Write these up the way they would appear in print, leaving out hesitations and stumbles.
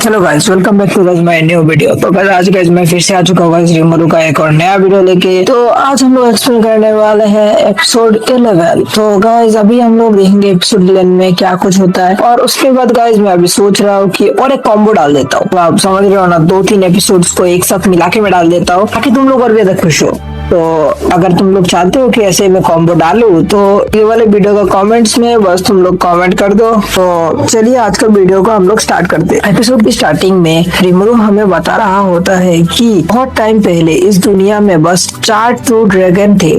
Hello guys, welcome back to my new video. तो guys आज guys मैं फिर से आ चुका हूँ रिमोरू का एक और नया वीडियो लेके। तो आज हम लोग एक्सप्लेन करने वाले हैं एपिसोड 11। तो गाइस अभी हम लोग देखेंगे एपिसोड 11 में क्या कुछ होता है, और उसके बाद गाइस मैं अभी सोच रहा हूँ कि और एक कॉम्बो डाल देता हूँ। तो आप समझ रहे हो ना, 2-3 एपिसोड्स को एक साथ मिला के मैं डाल देता हूँ ताकि तुम लोग और भी ज्यादा खुश हो। तो अगर तुम लोग चाहते हो कि ऐसे मैं कॉम्बो डालूं तो ये वाले वीडियो का कमेंट्स में बस तुम लोग कमेंट कर दो। तो चलिए आज का वीडियो को हम लोग स्टार्ट करते हैं। एपिसोड की स्टार्टिंग में रिमोरू हमें बता रहा होता है कि बहुत टाइम पहले इस दुनिया में बस 4 ट्रू ड्रैगन थे,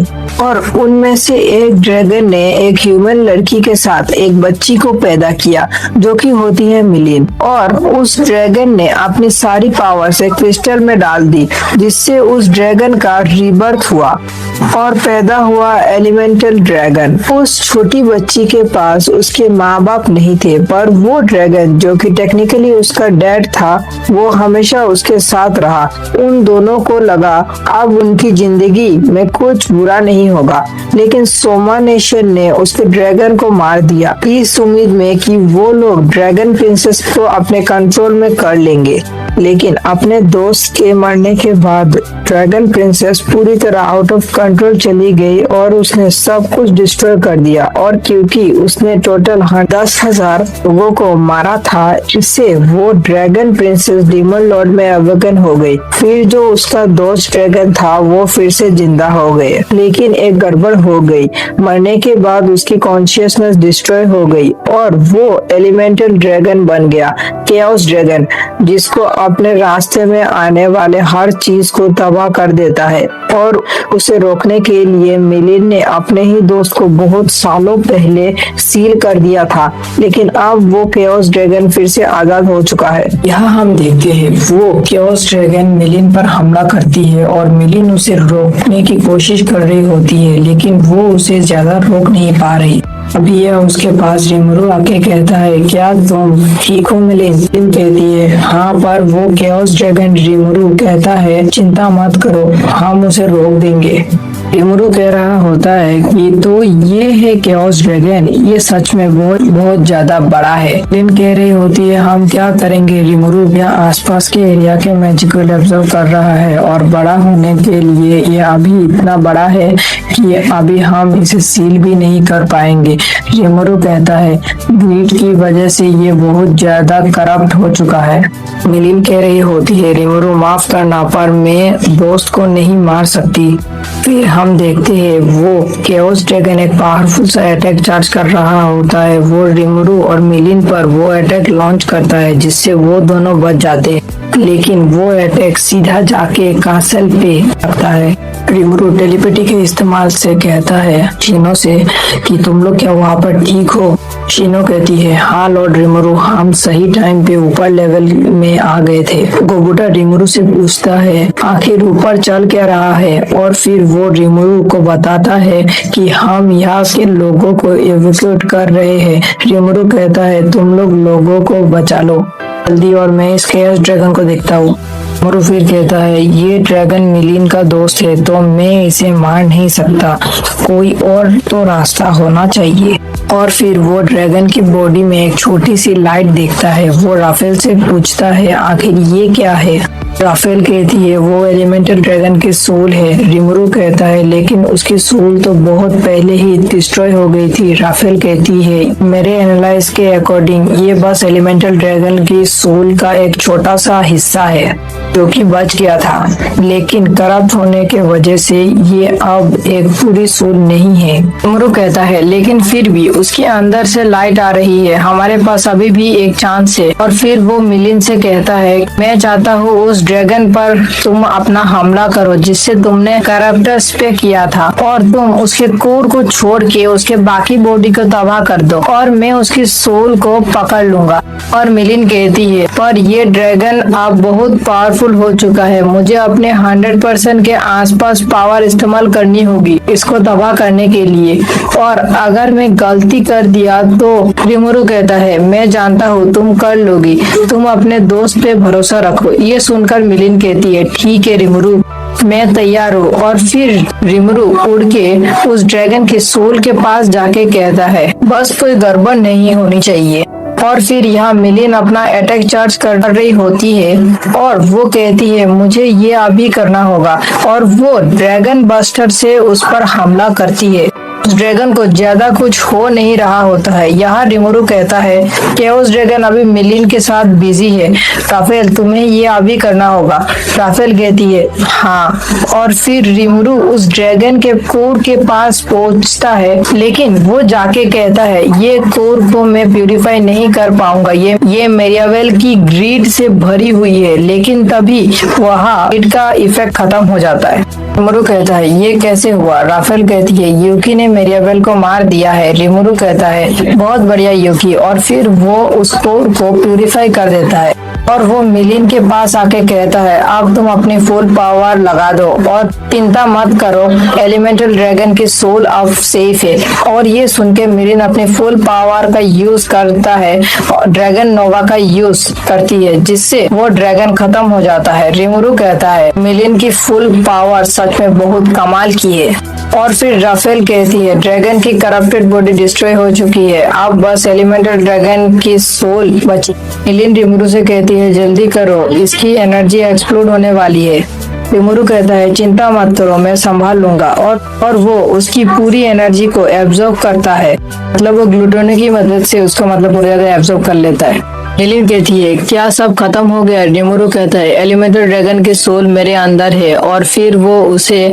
और उनमें से एक ड्रैगन ने एक ह्यूमन लड़की के साथ एक बच्ची को पैदा किया जो कि होती है मिलिन, और उस ड्रैगन ने अपनी सारी पावर्स एक क्रिस्टल में डाल दी, जिससे उस ड्रैगन का रीबर्थ हुआ और पैदा हुआ एलिमेंटल ड्रैगन। उस छोटी बच्ची के पास उसके माँ बाप नहीं थे, पर वो ड्रैगन जो कि टेक्निकली उसका डैड था वो हमेशा उसके साथ रहा। उन दोनों को लगा अब उनकी जिंदगी में कुछ बुरा नहीं होगा, लेकिन सोमा नेशन ने उसके ड्रैगन को मार दिया इस उम्मीद में कि वो लोग ड्रैगन प्रिंसेस को अपने कंट्रोल में कर लेंगे। लेकिन अपने दोस्त के मरने के बाद ड्रैगन प्रिंसेस पूरी तरह आउट ऑफ कंट्रोल चली गई और उसने सब कुछ डिस्ट्रॉय कर दिया। और क्योंकि उसने टोटल 10,000 लोगों को मारा था, इससे वो ड्रैगन प्रिंसेस डीमन लॉर्ड में अवगन हो गई। फिर जो उसका दोस्त ड्रैगन था वो फिर से जिंदा हो गए, लेकिन एक गड़बड़ हो गई। मरने के बाद उसकी कॉन्शियसनेस डिस्ट्रॉय हो गई और वो एलिमेंटल ड्रैगन बन गया, केओस ड्रैगन, जिसको अपने रास्ते में आने वाले हर चीज को तबाह कर देता है। और उसे रोकने के लिए मिलिन ने अपने ही दोस्त को बहुत सालों पहले सील कर दिया था, लेकिन अब वो केओस ड्रैगन फिर से आजाद हो चुका है। यहाँ हम देखते हैं वो केओस ड्रैगन मिलिन पर हमला करती है और मिलिन उसे रोकने की कोशिश कर रही होती है, लेकिन वो उसे ज्यादा रोक नहीं पा रही। अभी यह उसके पास रिमोरू आके कहता है, क्या तुम ठीक हो मिलिन? मिलिन कहती है हाँ, पर वो केओस ड्रैगन रिमोरू कहता है चिंता मत करो, हम उसे रोक देंगे। रिमोरू कह रहा होता है कि तो ये है केओस ड्रैगन, ये सच में बहुत ज्यादा बड़ा है। मिलिन कह रही होती है हम क्या करेंगे रिमोरू, यहाँ आसपास के एरिया के मैजिक को ऑब्जर्व कर रहा है और बड़ा होने के लिए ये अभी इतना बड़ा है कि अभी हम इसे सील भी नहीं कर पाएंगे। रिमोरू कहता है ग्रीड की वजह से ये बहुत ज्यादा करप्ट हो चुका है। मिलिन कह रही होती है रिमोरू माफ करना, पर मैं दोस्त को नहीं मार सकती। फिर हम देखते हैं वो केओस ड्रैगन एक पावरफुल सा अटैक चार्ज कर रहा होता है। वो रिमोरू और मिलिन पर वो अटैक लॉन्च करता है, जिससे वो दोनों बच जाते हैं, लेकिन वो अटैक सीधा जाके कासल पे लगता है। रिमोरू टेलीपैथी के इस्तेमाल से कहता है शीनो से कि तुम लोग क्या वहाँ पर ठीक हो? शीनो कहती है हाँ लॉर्ड रिमोरू, हम सही टाइम पे ऊपर लेवल में आ गए थे। गोबुटा रिमोरू से पूछता है आखिर ऊपर चल क्या रहा है, और फिर वो रिमोरू को बताता है कि हम यहाँ के लोगों को एवोक्यूट कर रहे हैं। रिमोरू कहता है तुम लोग लोगों को बचा लो जल्दी, और मैं इस केओस ड्रैगन को देखता हूँ। रिमोरू फिर कहता है ये ड्रैगन मिलिन का दोस्त है, तो मैं इसे मार नहीं सकता, कोई और तो रास्ता होना चाहिए। और फिर वो ड्रैगन की बॉडी में एक छोटी सी लाइट देखता है। वो राफेल से पूछता है आखिर ये क्या है? राफेल कहती है वो एलिमेंटल ड्रैगन की सोल है। रिमोरू कहता है लेकिन उसकी सोल तो बहुत पहले ही डिस्ट्रॉय हो गई थी। राफेल कहती है मेरे एनालाइज के अकॉर्डिंग ये बस एलिमेंटल ड्रैगन की सोल का एक छोटा सा हिस्सा है जो कि बच गया था, लेकिन करप्ट होने के वजह से ये अब एक पूरी सोल नहीं है। रिमोरू कहता है लेकिन फिर भी उसके अंदर से लाइट आ रही है, हमारे पास अभी भी एक चांस है। और फिर वो मिलिन से कहता है मैं चाहता हूँ उस ड्रैगन पर तुम अपना हमला करो जिससे तुमने करप्टर्स पे किया था, और तुम उसके कोर को छोड़ के उसके बाकी बॉडी को तबाह कर दो, और मैं उसकी सोल को पकड़ लूंगा। और मिलिन कहती है पर ये ड्रैगन अब बहुत पावरफुल हो चुका है, मुझे अपने 100% के आसपास पावर इस्तेमाल करनी होगी इसको तबाह करने के लिए, और अगर मैं गलती कर दिया तो। रिमोरू कहता है मैं जानता हूँ तुम कर लोगी, तुम अपने दोस्त पे भरोसा रखो। ये सुनकर मिलिन कहती है ठीक है रिमोरू, मैं तैयार हूँ। और फिर रिमोरू उड़ के उस ड्रैगन के सोल के पास जाके कहता है बस कोई गड़बड़ नहीं होनी चाहिए। और फिर यहाँ मिलिन अपना अटैक चार्ज कर रही होती है और वो कहती है मुझे ये अभी करना होगा और वो ड्रैगन बस्टर से उस पर हमला करती है। उस ड्रैगन को ज्यादा कुछ हो नहीं रहा होता है। यहाँ रिमोरू कहता है कि उस ड्रैगन अभी मिलिन के साथ बिजी है, राफेल तुम्हें ये अभी करना होगा। राफेल कहती है हाँ, और फिर रिमोरू उस ड्रैगन के कोर के पास पहुंचता है, लेकिन वो जाके कहता है ये कोर को मैं प्यूरिफाई नहीं कर पाऊंगा, ये मेरियावेल की ग्रीड से भरी हुई है। लेकिन तभी वहाँ ग्रीड का इफेक्ट खत्म हो जाता है। रिमोरू कहता है ये कैसे हुआ। राफेल कहती है यूकी ने मेरियावेल को मार दिया है। रिमोरू कहता है बहुत बढ़िया यूकी, और फिर वो उस कोर को प्यूरिफाई कर देता है और वो मिलिन के पास आके कहता है अब तुम अपनी फुल पावर लगा दो और चिंता मत करो, एलिमेंटल ड्रैगन की सोल अब सेफ है। और ये सुन के मिलिन अपनी फुल पावर का यूज करता है और ड्रैगन नोवा का यूज करती है, जिससे वो ड्रैगन खत्म हो जाता है। रिमोरू कहता है मिलिन की फुल पावर सच में बहुत कमाल की है। और फिर राफेल कहती है ड्रैगन की करप्टेड बॉडी डिस्ट्रॉय हो चुकी है, अब बस एलिमेंटल ड्रैगन की सोल बची। मिलिन रिमोरू से कहती है जल्दी करो, इसकी एनर्जी एक्सप्लोड होने वाली है। रिमोरू कहता है चिंता मत करो, मैं संभाल लूंगा, और वो उसकी पूरी एनर्जी को एब्जॉर्ब करता है। मतलब वो ग्लूटोनी की मदद से उसको मतलब बहुत ज्यादा एब्जॉर्ब कर लेता है। मिलिन कहती है क्या सब खत्म हो गया। रिमोरू कहता है एलिमेंटल ड्रैगन की सोल मेरे अंदर है, और फिर वो उसे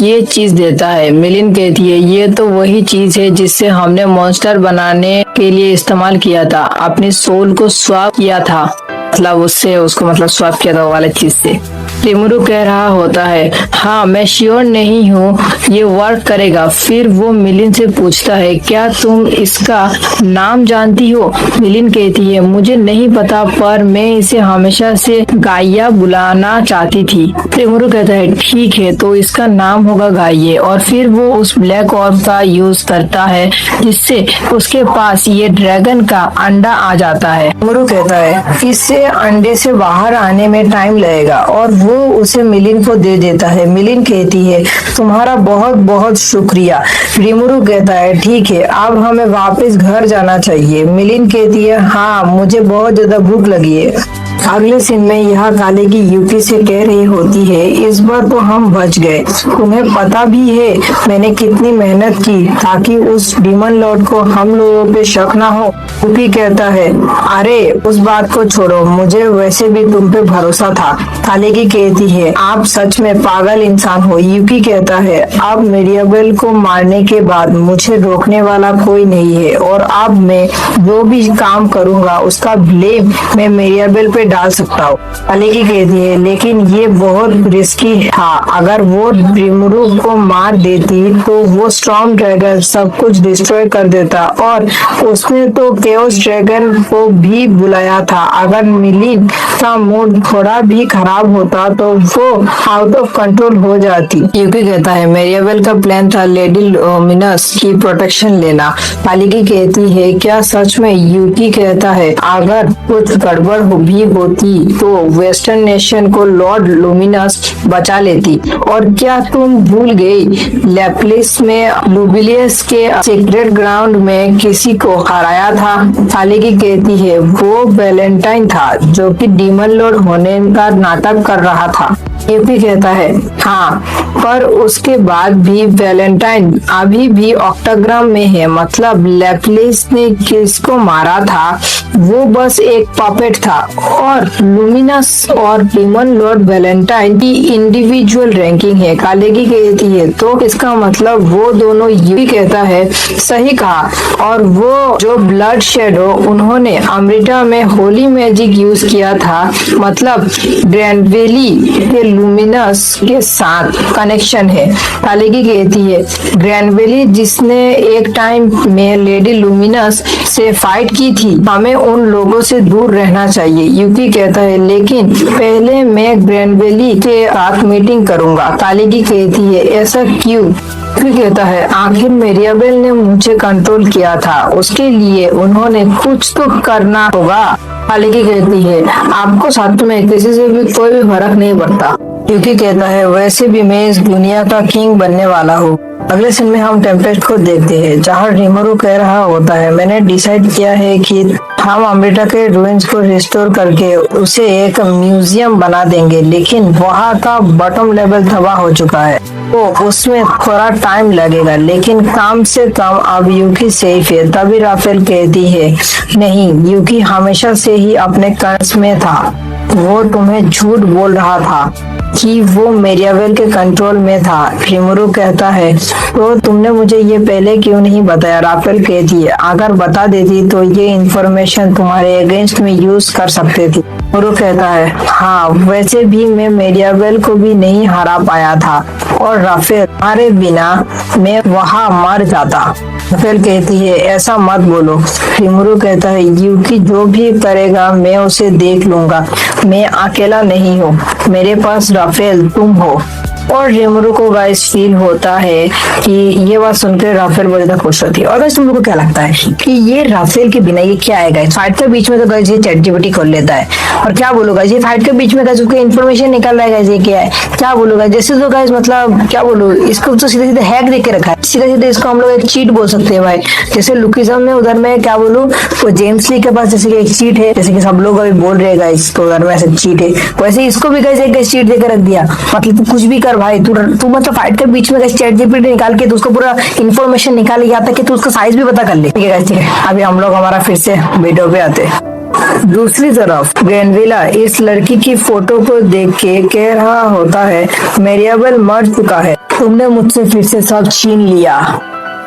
ये चीज देता है। मिलिन कहती है ये तो वही चीज है जिससे हमने मॉन्स्टर बनाने के लिए इस्तेमाल किया था, अपनी सोल को स्वैप किया था, मतलब उससे उसको मतलब स्वैप किया था वो वाला चीज से। रिमोरू कह रहा होता है हाँ मैं श्योर नहीं हूँ ये वर्क करेगा। फिर वो मिलिन से पूछता है क्या तुम इसका नाम जानती हो। मिलिन कहती है मुझे नहीं पता, पर मैं इसे हमेशा से गाइया बुलाना चाहती थी। रिमोरू कहता है ठीक है, तो इसका नाम होगा गाइये। और फिर वो उस ब्लैक ऑर्ब का यूज करता है, जिससे उसके पास ये ड्रैगन का अंडा आ जाता है। रिमोरू कहता है इससे अंडे से बाहर आने में टाइम लगेगा, और वो उसे मिलिन को दे देता है। मिलिन कहती है तुम्हारा बहुत बहुत शुक्रिया। रिमोरू कहता है ठीक है, अब हमें वापस घर जाना चाहिए। मिलिन कहती है हाँ मुझे बहुत ज्यादा भूख लगी है। अगले सीन में यह काले की यूकी से कह रही होती है इस बार तो हम बच गए, तुम्हें पता भी है मैंने कितनी मेहनत की ताकि उस डीमन लॉर्ड को हम लोगों पे शक ना हो। यूकी कहता है अरे उस बात को छोड़ो, मुझे वैसे भी तुम पे भरोसा था। काले की कहती है आप सच में पागल इंसान हो। यूकी कहता है अब मेरियाबेल को मारने के बाद मुझे रोकने वाला कोई नहीं है, और अब मैं जो भी काम करूँगा उसका ब्लेम मैं मेरियाबेल पे डाल सकता हूँ। काले की कहती है लेकिन ये बहुत रिस्की था, अगर वो रिमोरू को मार देती तो वो स्टॉर्म ड्रैगन सब कुछ डिस्ट्रॉय कर देता, और उसने तो केओस ड्रैगन को भी बुलाया था। अगर मिलिन का मूड थोड़ा भी खराब होता तो वो आउट ऑफ कंट्रोल हो जाती। यूकी कहता है मेरियाबेल का प्लान था लेडी लुमिनस की प्रोटेक्शन लेना। काले की कहती है क्या सच में। यूकी कहता है अगर कुछ गड़बड़ भी होती तो वेस्टर्न नेशन को लॉर्ड लुमिनस बचा लेती। और क्या तुम भूल गई लेप्लिस में लुबिलियस के सीक्रेट ग्राउंड में किसी को हराया था। काले की कहती है वो वैलेंटाइन था जो कि डीमन लॉर्ड होने का नाटक कर रहा था। यूकी कहता है हाँ, पर उसके बाद भी वैलेंटाइन अभी भी ऑक्टाग्राम में है, मतलब लेप्लिस ने किसको मारा था वो बस एक पपेट था, और लुमिनस और डीमन लॉर्ड वैलेंटाइन की इंडिविजुअल रैंकिंग है। काले की कहती है तो इसका मतलब वो दोनों। यूकी कहता है सही कहा, और वो जो ब्लड शेडो उन्होंने अमृता में होली मैजिक यूज किया था, मतलब ग्रैंडवेली के लुमिनस के साथ कनेक्शन है। काले की कहती है ग्रैंडवेली जिसने एक टाइम में लेडी लुमिनस से फाइट की थी, हमें उन लोगों से दूर रहना चाहिए। यूकी कहता है लेकिन पहले मैं ग्रैंडवेली के साथ मीटिंग करूंगा। काले की कहती है ऐसा क्यों। यूकी कहता है आखिर मेरियाबेल ने मुझे कंट्रोल किया था, उसके लिए उन्होंने कुछ तो करना होगा। काले की कहती है आपको साथ में किसी से भी कोई भी फर्क नहीं पड़ता। यूकी कहता है वैसे भी मैं इस दुनिया का किंग बनने वाला हूँ। अगले सीन में हम टेम्पलेट को देखते हैं जहाँ रिमोरू कह रहा होता है मैंने डिसाइड किया है कि हम अमृता के रूइंस को रिस्टोर करके उसे एक म्यूजियम बना देंगे, लेकिन वहाँ का बॉटम लेवल तबाह हो चुका है, तो उसमें थोड़ा टाइम लगेगा, लेकिन काम से कम अब यूकी सेफ है। तभी राफेल कहती है, नहीं, यूकी हमेशा से ही अपने कर्ज में था, वो तुम्हें झूठ बोल रहा था कि वो मेरियावेल के कंट्रोल में था। रिमोरू कहता है, तो तुमने मुझे ये पहले क्यों नहीं बताया? राफेल कहती है, अगर बता देती तो ये इंफॉर्मेशन तुम्हारे अगेंस्ट में यूज कर सकते थे। रिमोरू कहता है, हाँ, वैसे भी मैं मेरियावेल को भी नहीं हरा पाया था, और राफेल, तुम्हारे बिना मैं वहाँ मर जाता। राफेल कहती है, ऐसा मत बोलो। रिमोरू कहता है, यूकी जो भी करेगा मैं उसे देख लूंगा, मैं अकेला नहीं हूँ, मेरे पास राफेल तुम हो। और रिमोरू को गाइस फील होता है कि ये बात सुनकर राफेल बहुत ज्यादा खुश होती है। और गाइस तुम लोगों को क्या लगता है कि ये राफेल के बिना ये क्या है? गाइस फाइट के बीच में तो गाइस ये चैटजीपीटी खोल लेता है, और क्या बोलो गाइस, ये फाइट के बीच में गाइस उसको इन्फॉर्मेशन निकाल रहा है गाइस, ये क्या है, क्या बोलो गाइस। जैसे तो गाइस मतलब क्या बोलो, इसको तो सीधे सीधे हैक देके रखा है, सीधे सीधे इसको हम लोग एक चीट बोल सकते हैं भाई। जैसे लुकिज्म में उधर में क्या बोलूं, वो जेम्स ली के पास जैसे कि एक चीट है, जैसे कि सब लोग अभी बोल रहे हैं गाइस, तो उधर में ऐसे चीट है, वैसे इसको भी गाइस एक चीट देकर रख दिया। मतलब तू कुछ भी कर भाई, तू मतलब फाइट के बीच में चैट जीपीटी निकाल के तू उसको पूरा इन्फॉर्मेशन निकाल लिया था कि तू उसका साइज भी पता कर ले। ठीक है, ठीक है, अभी हम लोग हमारा फिर से वीडियो पे आते हैं। दूसरी तरफ ग्रेनविला इस लड़की की फोटो को देख के कह रहा होता है, मेरियावेल मर चुका है, तुमने मुझसे फिर से सब छीन लिया।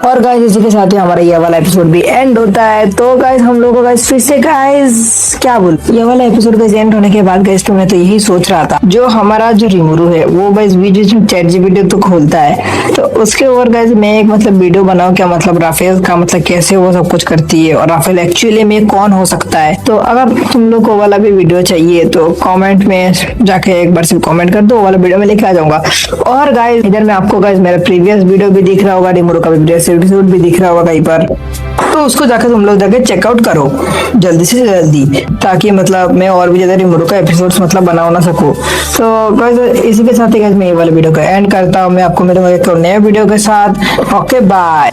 और गाइस इसी के साथ ही हमारा ये वाला एपिसोड भी एंड होता है। तो गाइस हम लोगों को गाइस फिर से गाइस क्या बोल, ये वाला एपिसोड गाइस एंड होने के बाद गाइस तो मैं तो यही सोच रहा था, जो हमारा जो रिमोरू है वो गाइस वीडियो में चैट जीपीटी तो खोलता है, तो उसके ऊपर गाइस मैं एक मतलब वीडियो बनाऊं क्या, मतलब राफेल का मतलब कैसे वो सब कुछ करती है और राफेल एक्चुअली में कौन हो सकता है। तो अगर तुम लोग को वाला भी वीडियो चाहिए तो कमेंट में जाके एक बार सिर्फ कमेंट कर दो, वाला वीडियो में लेके आ जाऊंगा। और गाइस इधर में आपको गाइस मेरा प्रीवियस वीडियो भी दिख रहा होगा, रिमोरू का एपिसोड भी दिख रहा होगा कहीं पर, तो उसको जाकर तुम लोग जाके चेकआउट करो जल्दी से जल्दी, ताकि मतलब मैं और भी ज्यादा रिमोरू का एपिसोड्स मतलब बना ना सकूं। तो गाइस इसी के साथ ही गाइस मैं ये वाले वीडियो का एंड करता हूँ। मैं आपको मिलूंगा एक नए वीडियो के साथ। Okay bye.